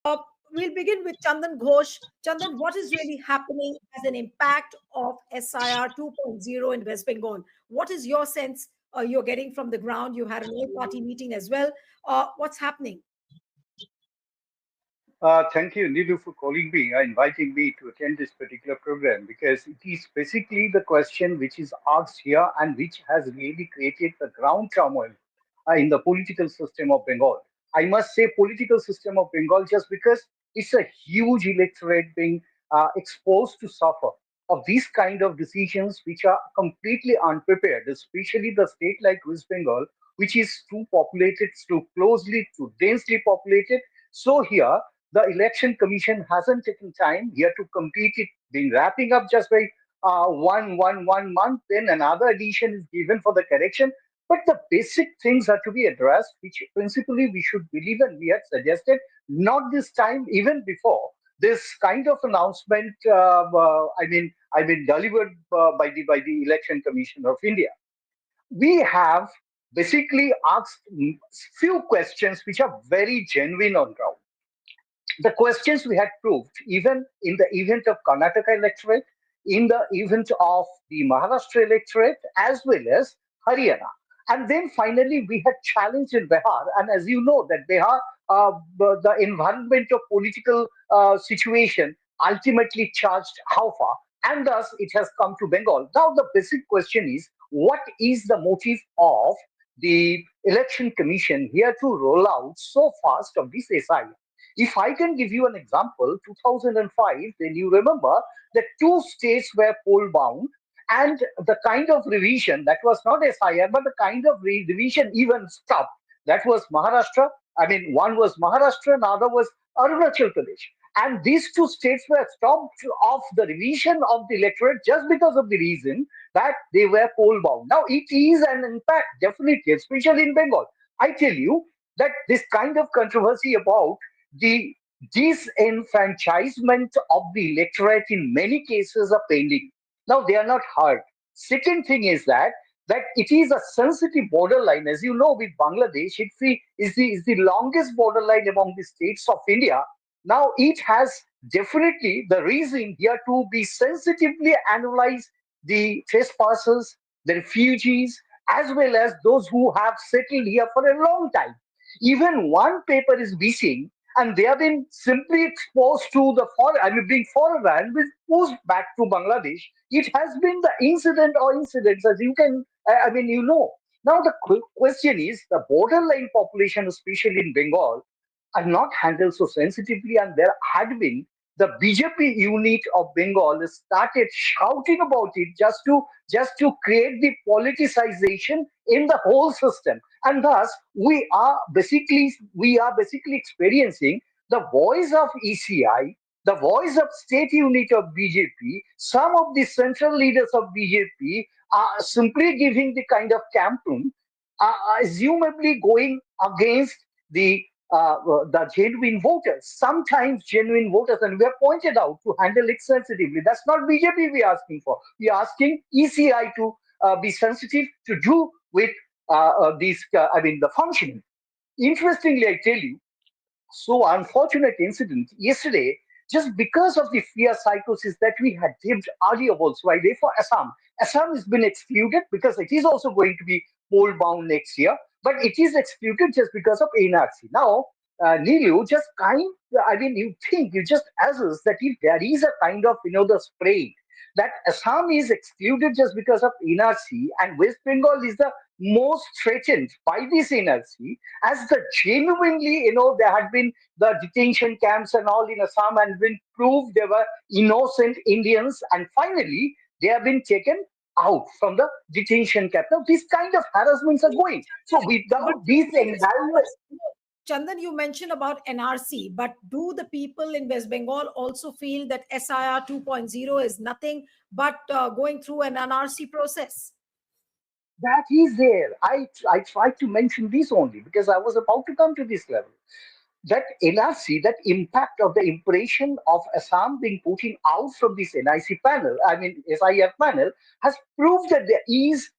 Uh, we'll begin with Chandan Ghosh. Chandan, what is really happening as an impact of SIR 2.0 in West Bengal? What is your sense you're getting from the ground? You had an all-party meeting as well. What's happening? Thank you, Nilu, for calling me, inviting me to attend this particular program because it is basically the question which is asked here and which has really created the ground turmoil in the political system of Bengal. I must say, political system of Bengal just because it's a huge electorate being exposed to suffer of these kind of decisions which are completely unprepared, especially the state like West Bengal, which is too populated, too closely, too densely populated. So here the election commission hasn't taken time here to complete it, been wrapping up just by one month, then another edition is given for the correction. But the basic things are to be addressed, which principally we should believe and we had suggested, not this time, even before this kind of announcement. I mean, delivered by the Election Commission of India. We have basically asked few questions which are very genuine on ground. The questions we had proved, even in the event of Karnataka electorate, in the event of the Maharashtra electorate, as well as Haryana. And then finally, we had challenged in Bihar. And as you know, that Bihar, the environment of political situation ultimately charged how far. And thus, it has come to Bengal. Now, the basic question is what is the motive of the election commission here to roll out so fast of this SI? If I can give you an example, 2005, then you remember that two states were poll bound, and the kind of revision that was not SIR, but the kind of revision even stopped. That was Maharashtra. I mean, one was Maharashtra, another was Arunachal Pradesh. And these two states were stopped of the revision of the electorate just because of the reason that they were poll bound. Now, it is an impact, definitely, especially in Bengal. I tell you that this kind of controversy about the disenfranchisement of the electorate in many cases are pending. Now they are not heard. Second thing is that it is a sensitive borderline. As you know, with Bangladesh, is the longest borderline among the states of India. Now it has definitely the reason here to be sensitively analyze the trespassers, the refugees, as well as those who have settled here for a long time. Even one paper is missing and they have been simply exposed to the foreign, I mean, being foreign and been pushed back to Bangladesh. It has been the incident or incidents, as you can, I mean, you know. Now, the question is the borderline population, especially in Bengal, are not handled so sensitively, and there had been the BJP unit of Bengal started shouting about it just to create the politicization in the whole system, and thus we are basically experiencing the voice of ECI, the voice of state unit of BJP. Some of the central leaders of BJP are simply giving the kind of campaign, assumably going against the the genuine voters, sometimes genuine voters, and we have pointed out to handle it sensitively. That's not BJP we are asking for. We are asking ECI to be sensitive to do with the functioning. Interestingly, I tell you, so unfortunate incident yesterday, just because of the fear psychosis that we had deemed earlier also. I therefore Assam. Assam has been excluded because it is also going to be poll bound next year, but it is excluded just because of NRC. Now, Neelu, just I mean, you just assess that if there is a kind of, the spray that Assam is excluded just because of NRC and West Bengal is the most threatened by this NRC, as the genuinely, there had been the detention camps and all in Assam and been proved they were innocent Indians, and finally they have been taken out from the detention camp. Now, these kind of harassments are going. So, But without these environment, Chandan, you mentioned about NRC, but do the people in West Bengal also feel that SIR 2.0 is nothing but going through an NRC process? that is there. I tried to mention this only because I was about to come to this level. That NRC, that impact of the impression of Assam being putting out from this NIC panel, I mean SIF panel, has proved that there is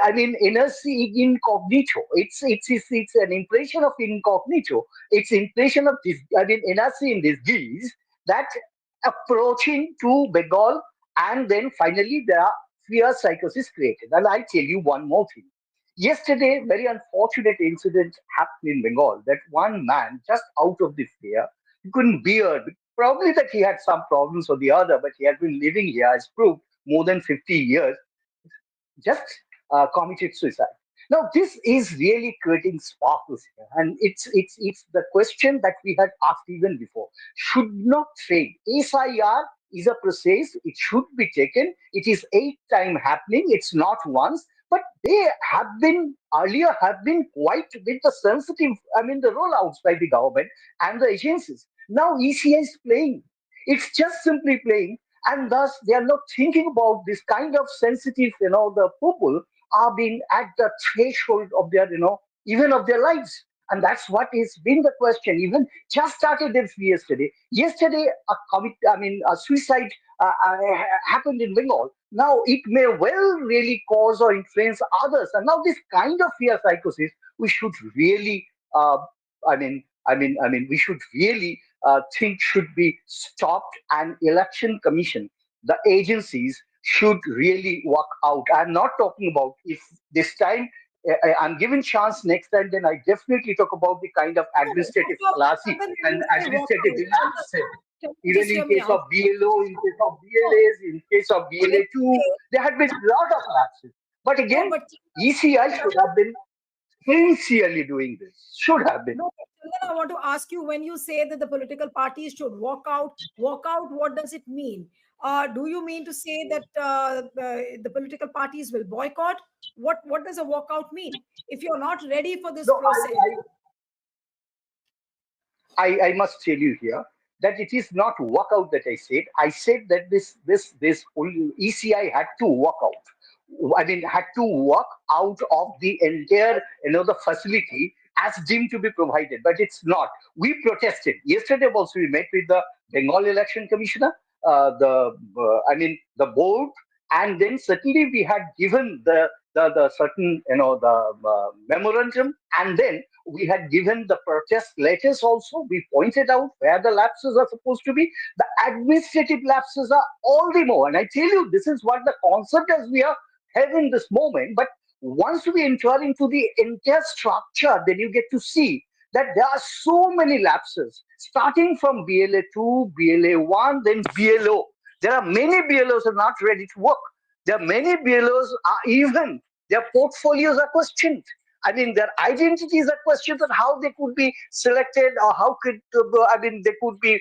I mean, inertia incognito. It's an impression of incognito. It's impression of this. I mean, inertia in disguise that approaching to Bengal, and then finally there are fear psychosis created. And I tell you one more thing. Yesterday, very unfortunate incident happened in Bengal. That one man, just out of the fear, he couldn't bear. Probably that he had some problems or the other, but he had been living here, as proved, more than 50 years, just committed suicide. Now, this is really creating sparkles here, and it's the question that we had asked even before. Should not trade. SIR is a process; it should be taken. It is 8 time happening. It's not once, but they have been earlier have been quite with the sensitive. I mean, the rollouts by the government and the agencies. Now ECI is playing. It's just simply playing, and thus they are not thinking about this kind of sensitive, the people are being at the threshold of their, even of their lives. And that's what is been the question. Even just started this yesterday a a suicide happened in Bengal. Now it may well really cause or influence others, and now this kind of fear psychosis we should really we should really think should be stopped, and election commission, the agencies should really work out. I'm not talking about if this time I'm given chance next time, then I definitely talk about the kind of No, no. administrative So, fallacy Chandan, when and you say administrative walkout, lapses. Chandan, Even just in hear me case out. of BLO, in case of No, BLAs, in case of when you BLA2, say there had been a lot of lapses. But no, again, but ECI should Chandan, have been sincerely doing this. Should have been. no, Chandan, I want to ask you, when you say that the political parties should walk out, what does it mean? Do you mean to say that the political parties will boycott? What does a walkout mean? If you're not ready for this No, process, I must tell you here that it is not walkout that I said. I said that this ECI had to walk out. I mean, had to walk out of the entire, the facility as deemed to be provided, but it's not. We protested yesterday. Also, we met with the Bengal Election Commissioner, the board, and then certainly we had given the certain, the memorandum, and then we had given the protest letters also. We pointed out where the lapses are supposed to be. The administrative lapses are all the more. And I tell you, this is what the concept as we are having this moment. But once we enter into the entire structure, then you get to see that there are so many lapses, starting from BLA2, BLA1, then BLO. There are many BLOs are not ready to work. There are many BLOs are even their portfolios are questioned. I mean, their identities are questioned on how they could be selected, or how could they could be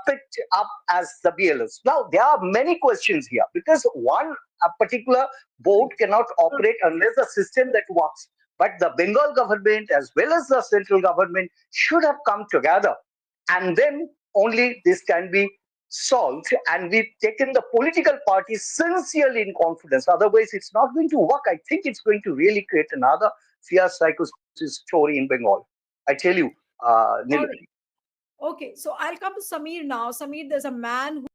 picked up as the BLS. Now there are many questions here because one a particular board cannot operate unless the system that works. But the Bengal government as well as the central government should have come together, and then only this can be solved. And we've taken the political parties sincerely in confidence. Otherwise, it's not going to work. I think it's going to really create another fear psychosis story in Bengal. I tell you, all Nilati. right. Okay, so I'll come to Samir now. Samir, there's a man who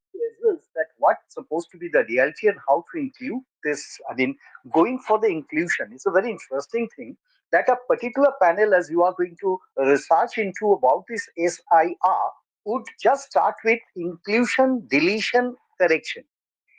As that what's supposed to be the reality and how to include this. I mean, going for the inclusion is a very interesting thing that a particular panel, as you are going to research into about this SIR, would just start with inclusion, deletion, correction.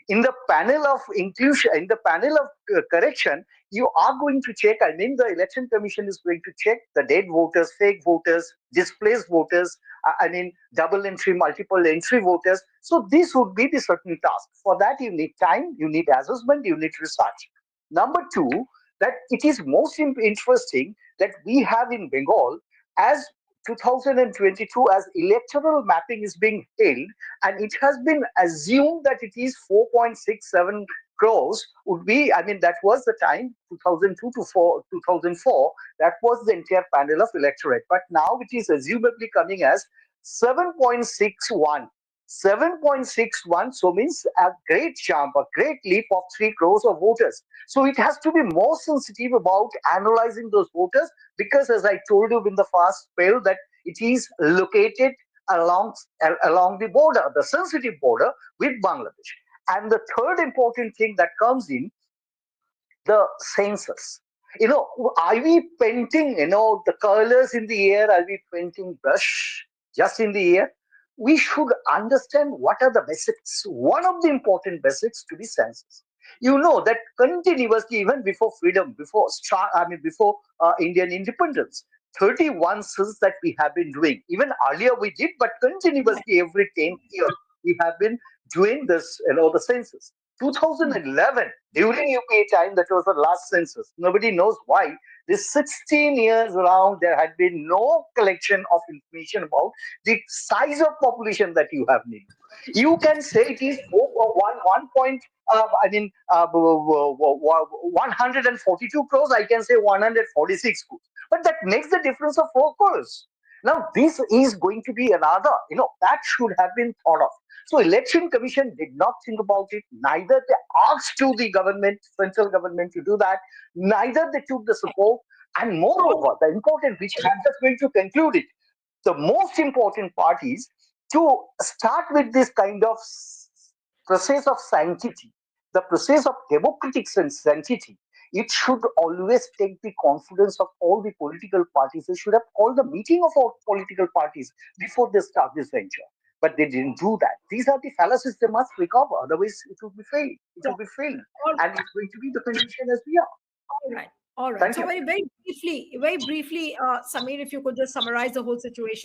In the panel of inclusion, in the panel of correction, you are going to check. I mean, the election commission is going to check the dead voters, fake voters, displaced voters. I mean, double entry, multiple entry voters. So this would be the certain task. For that, you need time, you need assessment, you need research. Number two, that it is most interesting that we have in Bengal as 2022 as electoral mapping is being held, and it has been assumed that it is 4.67 crores would be, I mean, that was the time 2002 to 2004, that was the entire panel of electorate, but now it is assumably coming as 7.61. 7.61, so means a great jump, a great leap of 3 crores of voters. So it has to be more sensitive about analyzing those voters, because as I told you in the first spell that it is located along along the border, the sensitive border with Bangladesh. And the third important thing that comes in the census. Are we painting, the colors in the air? Are we painting brush just in the air? We should understand what are the basics. One of the important basics to the census. You know that continuously, even before freedom, before Indian independence, 31 census that we have been doing. Even earlier we did, but Right. continuously every 10th year we have been doing this, the census. Hmm. 2011, during UPA time, that was the last census. Nobody knows why. This 16 years around, there had been no collection of information about the size of population that you have needed. You can say it is 1 point, 142 crores. I can say 146 crores. But that makes the difference of 4 crores. Now, this is going to be another, that should have been thought of. So Election Commission did not think about it. Neither they asked to the government, central government to do that. Neither they took the support. And All moreover, the important, which I'm just going to conclude it, the most important part is to start with this kind of process of sanctity, the process of democratic sanctity. It should always take the confidence of all the political parties. They should have called the meeting of all political parties before they start this venture. But they didn't do that. These are the fallacies they must recover. Otherwise, it will be failed. It will be failed. all And it's going to be the condition as we are. all right. All right. Thank So you. very briefly, Samir, if you could just summarize the whole situation.